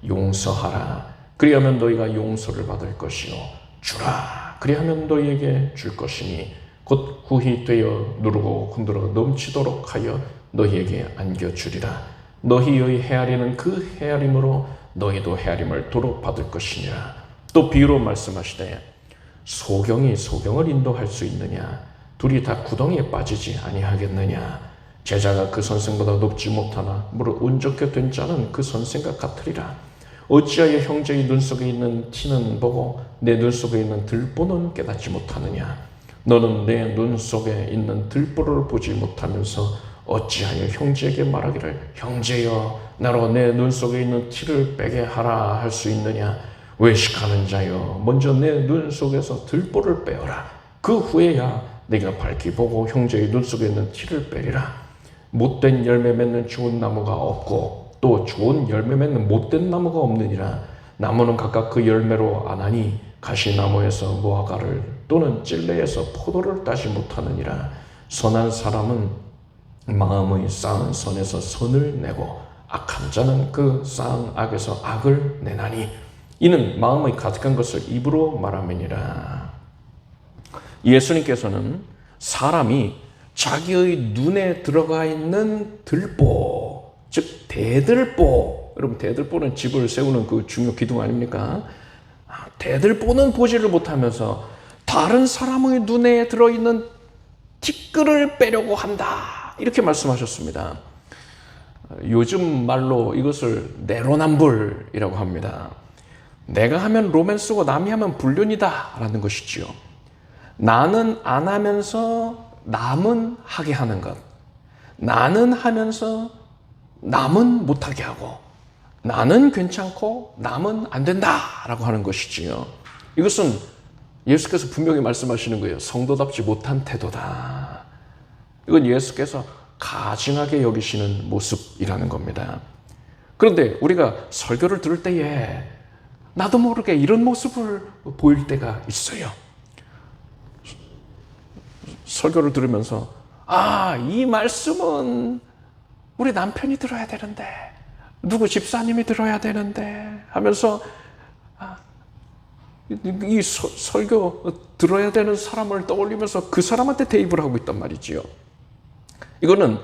용서하라. 그리하면 너희가 용서를 받을 것이요. 주라. 그리하면 너희에게 줄 것이니 곧 후히 되어 누르고 흔들어 넘치도록 하여 너희에게 안겨주리라. 너희의 헤아리는 그 헤아림으로 너희도 헤아림을 도로 받을 것이니라. 또 비유로 말씀하시되 소경이 소경을 인도할 수 있느냐? 둘이 다 구덩이에 빠지지 아니하겠느냐? 제자가 그 선생보다 높지 못하나 무릇 운 좋게 된 자는 그 선생과 같으리라. 어찌하여 형제의 눈 속에 있는 티는 보고 내 눈 속에 있는 들보는 깨닫지 못하느냐. 너는 내 눈 속에 있는 들보를 보지 못하면서 어찌하여 형제에게 말하기를 형제여 나로 내 눈 속에 있는 티를 빼게 하라 할 수 있느냐. 외식하는 자여 먼저 내 눈 속에서 들보를 빼어라. 그 후에야 네가 밝히 보고 형제의 눈 속에 있는 티를 빼리라. 못된 열매 맺는 좋은 나무가 없고 또 좋은 열매 맺는 못된 나무가 없느니라. 나무는 각각 그 열매로 아나니 가시나무에서 무화과를 또는 찔레에서 포도를 따지 못하느니라. 선한 사람은 마음의 쌓은 선에서 선을 내고 악한 자는 그 쌓은 악에서 악을 내나니 이는 마음의 가득한 것을 입으로 말함이니라. 예수님께서는 사람이 자기의 눈에 들어가 있는 들보, 즉 대들보, 여러분 대들보는 집을 세우는 그 중요 기둥 아닙니까? 대들보는 보지를 못하면서 다른 사람의 눈에 들어있는 티끌을 빼려고 한다, 이렇게 말씀하셨습니다. 요즘 말로 이것을 내로남불이라고 합니다. 내가 하면 로맨스고 남이 하면 불륜이다 라는 것이지요. 나는 안 하면서 남은 하게 하는 것, 나는 하면서 남은 못하게 하고, 나는 괜찮고 남은 안 된다라고 하는 것이지요. 이것은 예수께서 분명히 말씀하시는 거예요. 성도답지 못한 태도다. 이건 예수께서 가증하게 여기시는 모습이라는 겁니다. 그런데 우리가 설교를 들을 때에 나도 모르게 이런 모습을 보일 때가 있어요. 설교를 들으면서 이 말씀은 우리 남편이 들어야 되는데, 누구 집사님이 들어야 되는데 하면서 이 설교 들어야 되는 사람을 떠올리면서 그 사람한테 대입을 하고 있단 말이지요. 이거는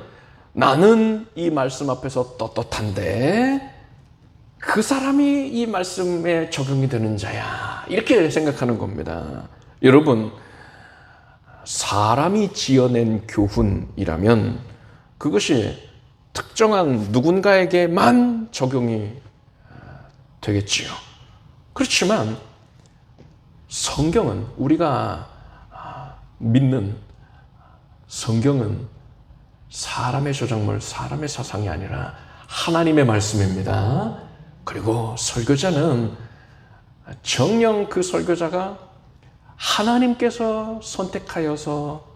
나는 이 말씀 앞에서 떳떳한데 그 사람이 이 말씀에 적용이 되는 자야, 이렇게 생각하는 겁니다. 여러분, 사람이 지어낸 교훈이라면 그것이 특정한 누군가에게만 적용이 되겠지요. 그렇지만 성경은, 우리가 믿는 성경은 사람의 저작물, 사람의 사상이 아니라 하나님의 말씀입니다. 그리고 설교자는 정녕 그 설교자가 하나님께서 선택하여서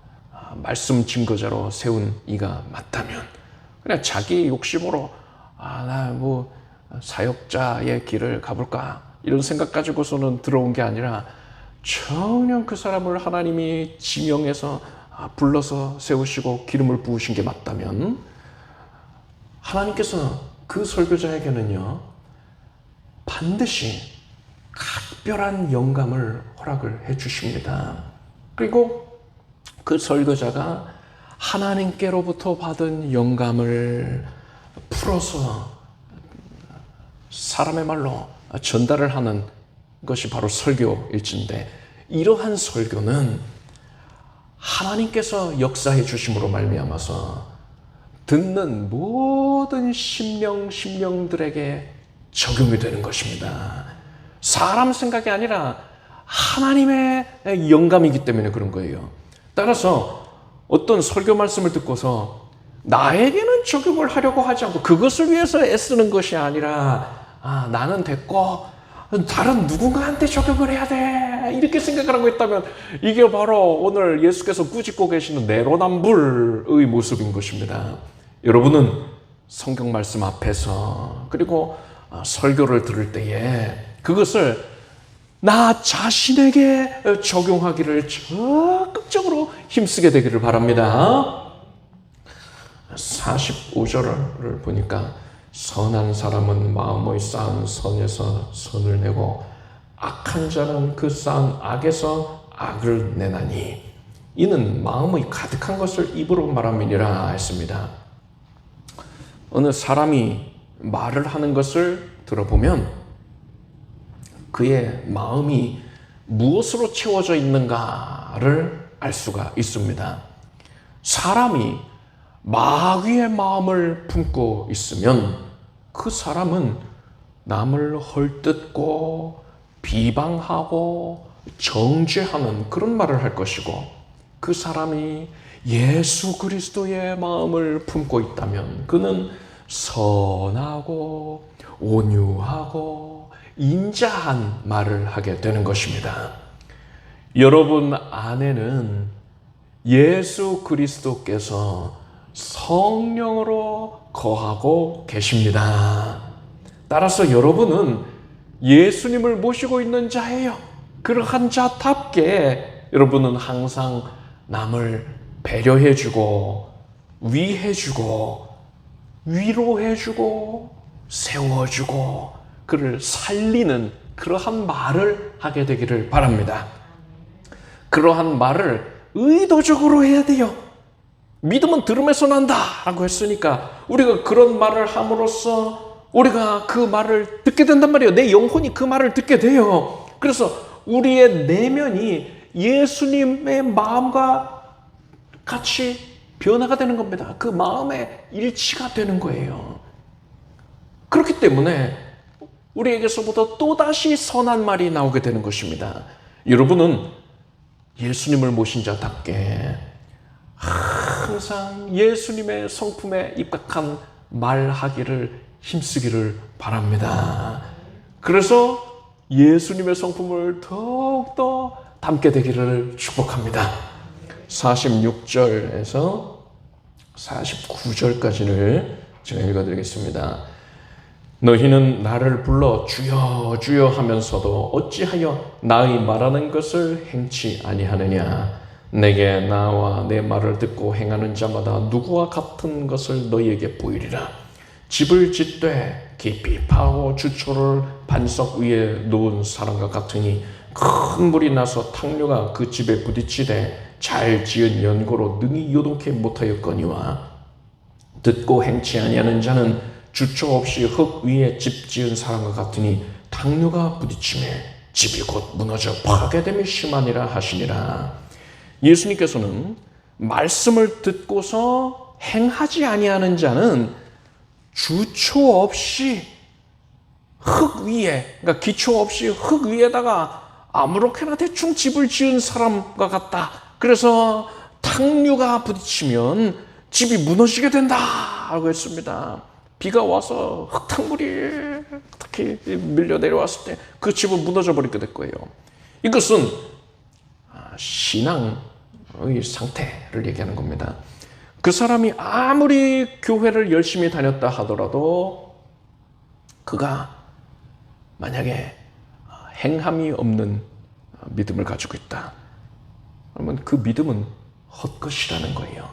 말씀 증거자로 세운 이가 맞다면, 그냥 자기 욕심으로 나 뭐 사역자의 길을 가볼까 이런 생각 가지고서는 들어온 게 아니라 정녕 그 사람을 하나님이 지명해서 불러서 세우시고 기름을 부으신 게 맞다면 하나님께서 그 설교자에게는요 반드시 각별한 영감을 허락을 해 주십니다. 그리고 그 설교자가 하나님께로부터 받은 영감을 풀어서 사람의 말로 전달을 하는 것이 바로 설교일진데, 이러한 설교는 하나님께서 역사해 주심으로 말미암아서 듣는 모든 심령들에게 적용이 되는 것입니다. 사람 생각이 아니라 하나님의 영감이기 때문에 그런 거예요. 따라서 어떤 설교 말씀을 듣고서 나에게는 적용을 하려고 하지 않고 그것을 위해서 애쓰는 것이 아니라 나는 됐고 다른 누군가한테 적용을 해야 돼, 이렇게 생각을 하고 있다면 이게 바로 오늘 예수께서 꾸짖고 계시는 내로남불의 모습인 것입니다. 여러분은 성경 말씀 앞에서 그리고 설교를 들을 때에 그것을 나 자신에게 적용하기를 적극적으로 힘쓰게 되기를 바랍니다. 45절을 보니까 선한 사람은 마음의 쌓은 선에서 선을 내고 악한 자는 그 쌓은 악에서 악을 내나니 이는 마음의 가득한 것을 입으로 말함이니라 했습니다. 어느 사람이 말을 하는 것을 들어보면 그의 마음이 무엇으로 채워져 있는가를 알 수가 있습니다. 사람이 마귀의 마음을 품고 있으면 그 사람은 남을 헐뜯고 비방하고 정죄하는 그런 말을 할 것이고, 그 사람이 예수 그리스도의 마음을 품고 있다면 그는 선하고 온유하고 인자한 말을 하게 되는 것입니다. 여러분 안에는 예수 그리스도께서 성령으로 거하고 계십니다. 따라서 여러분은 예수님을 모시고 있는 자예요. 그러한 자답게 여러분은 항상 남을 배려해주고 위해주고 위로해주고 세워주고 그를 살리는 그러한 말을 하게 되기를 바랍니다. 그러한 말을 의도적으로 해야 돼요. 믿음은 들음에서 난다 라고 했으니까 우리가 그런 말을 함으로써 우리가 그 말을 듣게 된단 말이에요. 내 영혼이 그 말을 듣게 돼요. 그래서 우리의 내면이 예수님의 마음과 같이 변화가 되는 겁니다. 그 마음의 일치가 되는 거예요. 그렇기 때문에 우리에게서부터 또다시 선한 말이 나오게 되는 것입니다. 여러분은 예수님을 모신 자답게 항상 예수님의 성품에 입각한 말하기를 힘쓰기를 바랍니다. 그래서 예수님의 성품을 더욱더 담게 되기를 축복합니다. 46절에서 49절까지를 제가 읽어드리겠습니다. 너희는 나를 불러 주여 주여 하면서도 어찌하여 나의 말하는 것을 행치 아니하느냐. 내게 나와 내 말을 듣고 행하는 자마다 누구와 같은 것을 너희에게 보이리라. 집을 짓되 깊이 파고 주초를 반석 위에 놓은 사람과 같으니 큰 물이 나서 탕류가 그 집에 부딪히되 잘 지은 연고로 능히 요동케 못하였거니와 듣고 행치 아니하는 자는 주초 없이 흙 위에 집 지은 사람과 같으니 탕류가 부딪히매 집이 곧 무너져 파괴됨이 심하니라 하시니라. 예수님께서는 말씀을 듣고서 행하지 아니하는 자는 주초 없이 흙 위에, 그러니까 기초 없이 흙 위에다가 아무렇게나 대충 집을 지은 사람과 같다. 그래서 탕류가 부딪히면 집이 무너지게 된다라고 했습니다. 비가 와서 흙탕물이 특히 밀려 내려왔을 때 그 집은 무너져 버리게 될 거예요. 이것은 신앙의 상태를 얘기하는 겁니다. 그 사람이 아무리 교회를 열심히 다녔다 하더라도 그가 만약에 행함이 없는 믿음을 가지고 있다. 그러면 그 믿음은 헛것이라는 거예요.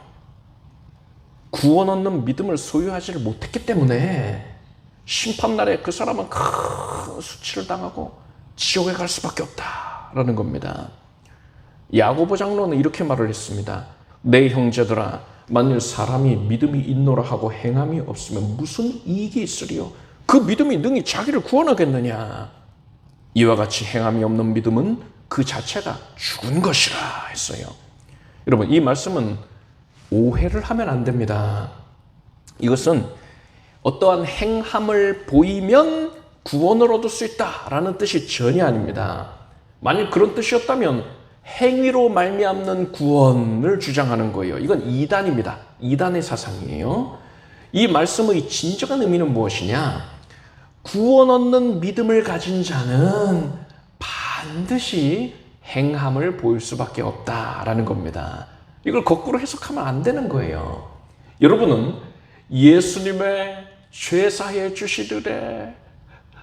구원 얻는 믿음을 소유하지를 못했기 때문에 심판날에 그 사람은 큰 수치를 당하고 지옥에 갈 수밖에 없다라는 겁니다. 야고보 장로는 이렇게 말을 했습니다. 내 형제들아, 만일 사람이 믿음이 있노라 하고 행함이 없으면 무슨 이익이 있으리요? 그 믿음이 능히 자기를 구원하겠느냐? 이와 같이 행함이 없는 믿음은 그 자체가 죽은 것이라 했어요. 여러분, 이 말씀은 오해를 하면 안 됩니다. 이것은 어떠한 행함을 보이면 구원을 얻을 수 있다라는 뜻이 전혀 아닙니다. 만일 그런 뜻이었다면 행위로 말미암는 구원을 주장하는 거예요. 이건 이단입니다. 이단의 사상이에요. 이 말씀의 진정한 의미는 무엇이냐? 구원 얻는 믿음을 가진 자는 반드시 행함을 보일 수밖에 없다라는 겁니다. 이걸 거꾸로 해석하면 안 되는 거예요. 여러분은 예수님의 죄 사해 주시되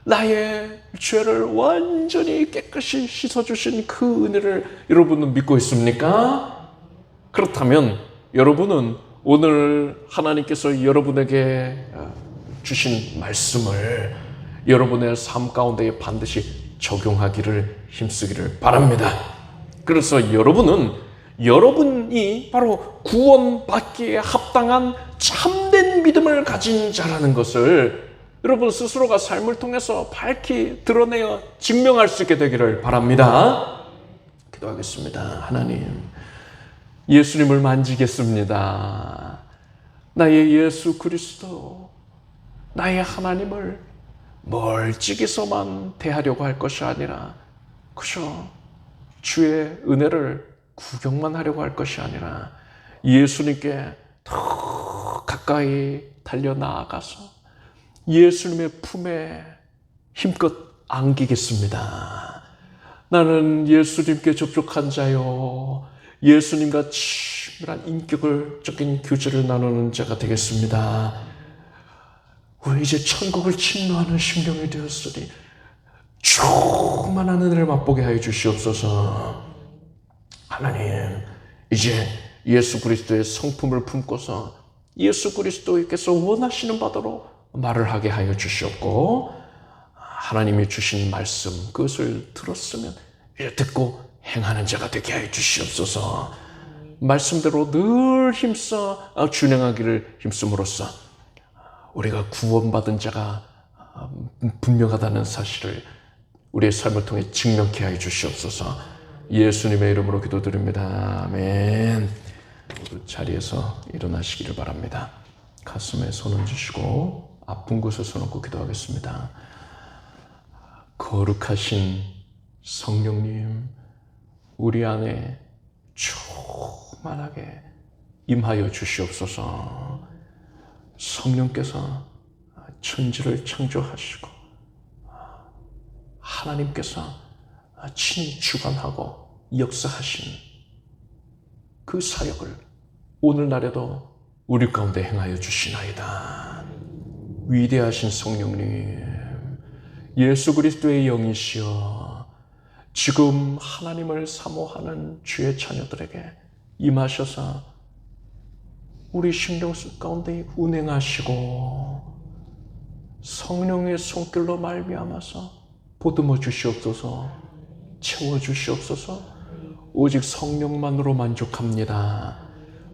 나의 죄를 완전히 깨끗이 씻어주신 그 은혜를 여러분은 믿고 있습니까? 그렇다면 여러분은 오늘 하나님께서 여러분에게 주신 말씀을 여러분의 삶 가운데 반드시 적용하기를 힘쓰기를 바랍니다. 그래서 여러분이 바로 구원받기에 합당한 참된 믿음을 가진 자라는 것을 여러분 스스로가 삶을 통해서 밝히 드러내어 증명할 수 있게 되기를 바랍니다. 기도하겠습니다. 하나님, 예수님을 만지겠습니다. 나의 예수 그리스도, 나의 하나님을 멀찍이서만 대하려고 할 것이 아니라 그저 주의 은혜를 구경만 하려고 할 것이 아니라 예수님께 더 가까이 달려나아가서 예수님의 품에 힘껏 안기겠습니다. 나는 예수님께 접촉한 자요, 예수님과 친밀한 인격적인 교제를 나누는 자가 되겠습니다. 우리 이제 천국을 침노하는 심령이 되었으니 충만한 은혜를 맛보게 하여 주시옵소서. 하나님, 이제 예수 그리스도의 성품을 품고서 예수 그리스도께서 원하시는 바대로 말을 하게 하여 주시옵고, 하나님이 주신 말씀 그것을 들었으면 이제 듣고 행하는 자가 되게 하여 주시옵소서. 말씀대로 늘 힘써 준행하기를 힘쓰므로써 우리가 구원받은 자가 분명하다는 사실을 우리의 삶을 통해 증명케 하여 주시옵소서. 예수님의 이름으로 기도드립니다. 아멘. 모두 자리에서 일어나시기를 바랍니다. 가슴에 손을 주시고 아픈 곳에 손 얹고 기도하겠습니다. 거룩하신 성령님, 우리 안에 충만하게 임하여 주시옵소서. 성령께서 천지를 창조하시고 하나님께서 친히 주관하고 역사하신 그 사역을 오늘날에도 우리 가운데 행하여 주시나이다. 위대하신 성령님, 예수 그리스도의 영이시여, 지금 하나님을 사모하는 주의 자녀들에게 임하셔서 우리 심령 가운데 운행하시고 성령의 손길로 말미암아서 보듬어 주시옵소서, 채워 주시옵소서. 오직 성령만으로 만족합니다.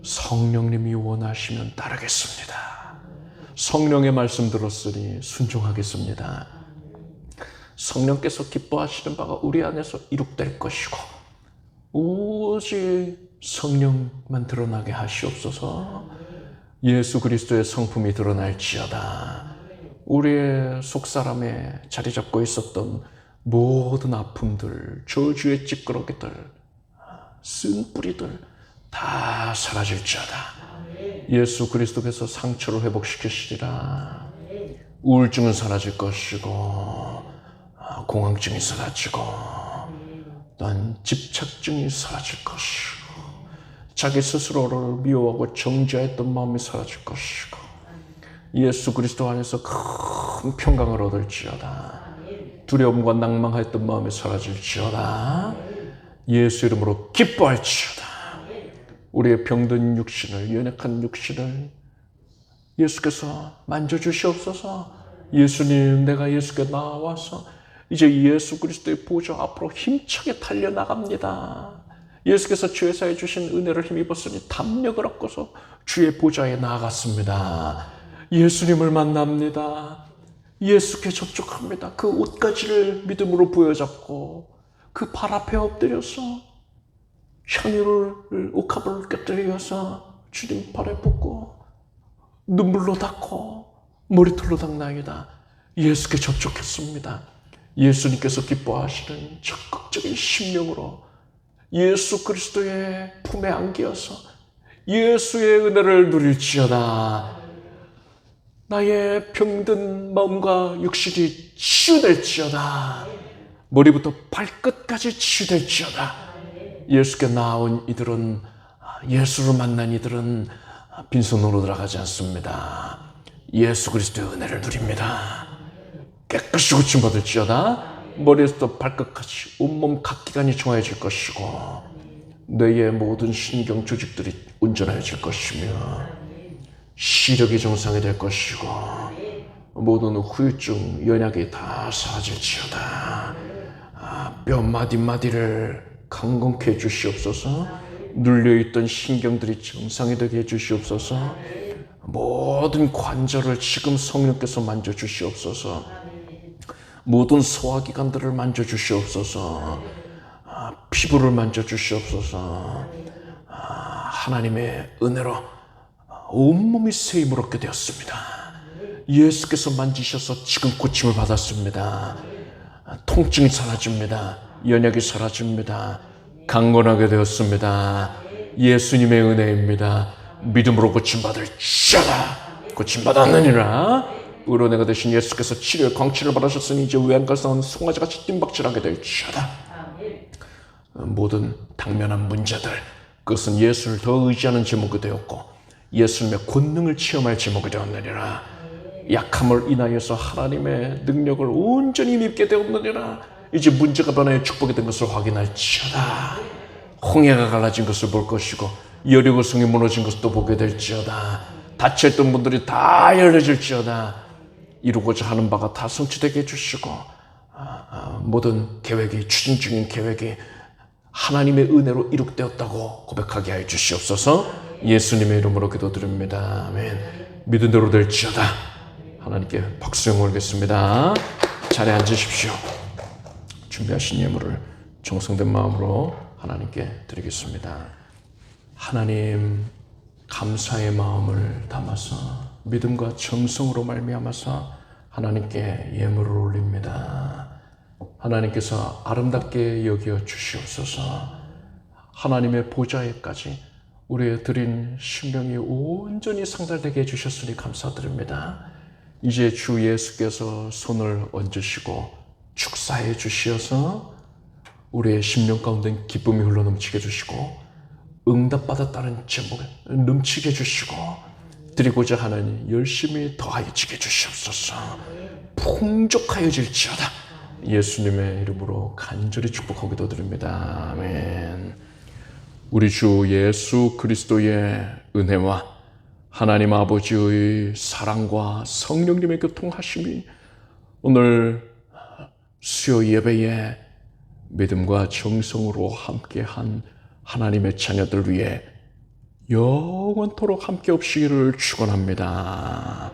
성령님이 원하시면 따르겠습니다. 성령의 말씀 들었으니 순종하겠습니다. 성령께서 기뻐하시는 바가 우리 안에서 이룩될 것이고 오직 성령만 드러나게 하시옵소서. 예수 그리스도의 성품이 드러날지어다. 우리의 속사람에 자리 잡고 있었던 모든 아픔들, 저주의 찌끄러기들, 쓴 뿌리들 다 사라질지어다. 예수 그리스도께서 상처를 회복시키시리라. 우울증은 사라질 것이고 공황증이 사라지고 또한 집착증이 사라질 것이고 자기 스스로를 미워하고 정죄했던 마음이 사라질 것이고 예수 그리스도 안에서 큰 평강을 얻을지어다. 두려움과 낭망하였던 마음이 사라질지어다. 예수 이름으로 기뻐할지어다. 우리의 병든 육신을, 연약한 육신을 예수께서 만져주시옵소서. 예수님, 내가 예수께 나와서 이제 예수 그리스도의 보좌 앞으로 힘차게 달려나갑니다. 예수께서 죄사해 주신 은혜를 힘입었으니 담력을 얻고서 주의 보좌에 나아갔습니다. 예수님을 만납니다. 예수께 접촉합니다. 그 옷가지를 믿음으로 부여잡고 그 발 앞에 엎드려서 향유를 옥합을 곁들여서 주님 발에 붓고 눈물로 닦고 머리털로 닦나이다. 예수께 접촉했습니다. 예수님께서 기뻐하시는 적극적인 심령으로 예수 그리스도의 품에 안기어서 예수의 은혜를 누릴지어다. 나의 병든 마음과 육신이 치유될지어다. 머리부터 발끝까지 치유될지어다. 예수께 나온 이들은, 예수를 만난 이들은 빈손으로 들어가지 않습니다. 예수 그리스도의 은혜를 누립니다. 깨끗이 고침받을지어다. 머리에서부터 발끝까지 온몸 각기관이 좋아해질 것이고 뇌의 모든 신경 조직들이 온전해질 것이며 시력이 정상이 될 것이고 모든 후유증, 연약이 다 사라질지어다. 뼈 마디마디를 강건케 해주시옵소서. 눌려있던 신경들이 정상이 되게 해주시옵소서. 모든 관절을 지금 성령께서 만져주시옵소서. 모든 소화기관들을 만져주시옵소서. 피부를 만져주시옵소서. 하나님의 은혜로 온몸이 새 힘을 얻게 되었습니다. 예수께서 만지셔서 지금 고침을 받았습니다. 통증이 사라집니다. 연약이 사라집니다. 강건하게 되었습니다. 예수님의 은혜입니다. 믿음으로 고침받을지어다. 고침받았느니라. 의로내가 되신 예수께서 치료의 광채를 받으셨으니 이제 외양간사는 송아지같이 뜀박질하게 될지어다. 모든 당면한 문제들, 그것은 예수를 더 의지하는 제목이 되었고 예수님의 권능을 체험할 제목이 되었느니라. 약함을 인하여서 하나님의 능력을 온전히 믿게 되었느니라. 이제 문제가 변하여 축복이 된 것을 확인할지어다. 홍해가 갈라진 것을 볼 것이고 여리고 성이 무너진 것도 보게 될지어다. 닫혀있던 문들이 다 열려질지어다. 이루고자 하는 바가 다 성취되게 해주시고 모든 계획이, 추진 중인 계획이 하나님의 은혜로 이룩되었다고 고백하게 해 주시옵소서. 예수님의 이름으로 기도드립니다. 아멘. 믿은 대로 될지어다. 하나님께 박수 영광 올리겠습니다. 자리에 앉으십시오. 준비하신 예물을 정성된 마음으로 하나님께 드리겠습니다. 하나님, 감사의 마음을 담아서 믿음과 정성으로 말미암아서 하나님께 예물을 올립니다. 하나님께서 아름답게 여겨 주시옵소서. 하나님의 보좌에까지 우리의 드린 심령이 온전히 상달되게 해주셨으니 감사드립니다. 이제 주 예수께서 손을 얹으시고 축사해 주시어서 우리의 심령 가운데 기쁨이 흘러넘치게 해주시고 응답받았다는 제목을 넘치게 해주시고 드리고자 하는 열심히 더하여지게 해주시옵소서. 풍족하여질지어다. 예수님의 이름으로 간절히 축복하고 기도드립니다. 아멘. 우리 주 예수 그리스도의 은혜와 하나님 아버지의 사랑과 성령님의 교통하심이 오늘 수요 예배에 믿음과 정성으로 함께한 하나님의 자녀들 위해 영원토록 함께 없시기를 축원합니다.